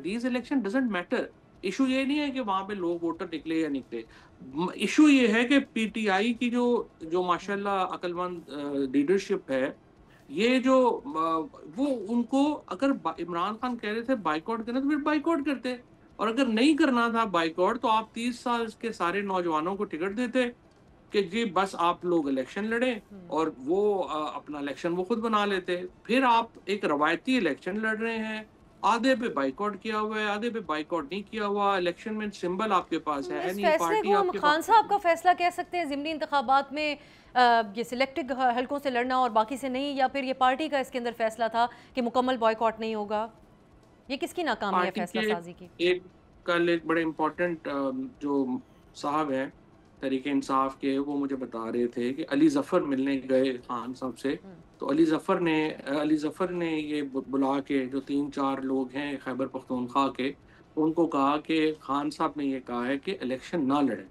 These election doesn't matter. Issue ये नहीं है कि वहां पे लोग वोटर निकले या निकले। इशू ये है कि पीटीआई की जो जो हुँ। माशाल्लाह अक्लमंद लीडरशिप है, ये जो वो उनको अगर इमरान खान कह रहे थे बाइकआउट करना तो फिर बाइकआउट करते, और अगर नहीं करना था बाइकआउट तो आप 30 साल के सारे नौजवानों को टिकट देते कि जी बस आप लोग इलेक्शन लड़ें, हुँ। और वो अपना इलेक्शन वो खुद बना लेते। फिर आप एक रवायती इलेक्शन लड़ रहे हैं, आधे पे बाइकआउट किया हुआ है, आधे पे बाइकआउट नहीं किया हुआ। इलेक्शन में सिंबल आपके पास है इस नहीं, फैसले पार्टी को हम आपके खान पास साहब है। का फैसला कह सकते हैं ज़िमनी इंतखाबात में ये सिलेक्टेड हलकों से लड़ना और बाकी से नहीं, या फिर ये पार्टी का इसके अंदर फैसला था कि मुकम्मल बॉयकॉट नहीं होगा? ये किसकी नाकामी है पार्टी फैसला के साजी की? एक कल एक बड़े इम्पोर्टेंट जो साहब हैं तहरीक इंसाफ के, वो मुझे बता रहे थे कि अली जफ़र मिलने गए खान साहब से। हुँ। तो अली जफ़र ने ये बुला के जो 3-4 लोग हैं खैबर पख्तूनख्वा के, उनको कहा कि खान साहब ने ये कहा है कि इलेक्शन ना लड़ें।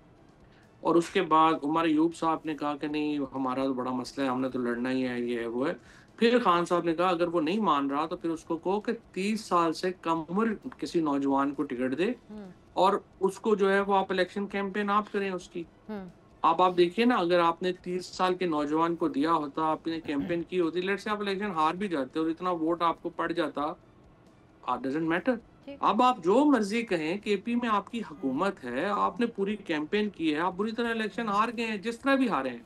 और उसके बाद उमर अयूब साहब ने कहा कि नहीं हमारा तो बड़ा मसला है, हमने तो लड़ना ही है, ये है वो है। फिर खान साहब ने कहा अगर वो नहीं मान रहा तो फिर उसको कहो कि 30 साल से कम उम्र किसी नौजवान को टिकट दे, हुँ। और उसको जो है वो आप इलेक्शन कैंपेन आप करें उसकी। हुँ। अब आप देखिए ना, अगर आपने 30 साल के नौजवान को दिया होता, आपने कैंपेन की होती, लेट्स से आप इलेक्शन हार भी जाते और इतना वोट आपको पड़ जाता, डज़न्ट मैटर। जी। अब आप जो मर्ज़ी कहें, केपी में आपकी हुँ। हुकूमत है, आपने पूरी कैंपेन की है, आप बुरी तरह इलेक्शन हार गए हैं, जिस तरह भी हारे हैं।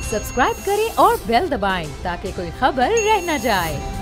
सब्सक्राइब करें और बेल दबाएं ताकि कोई खबर रह न जाए।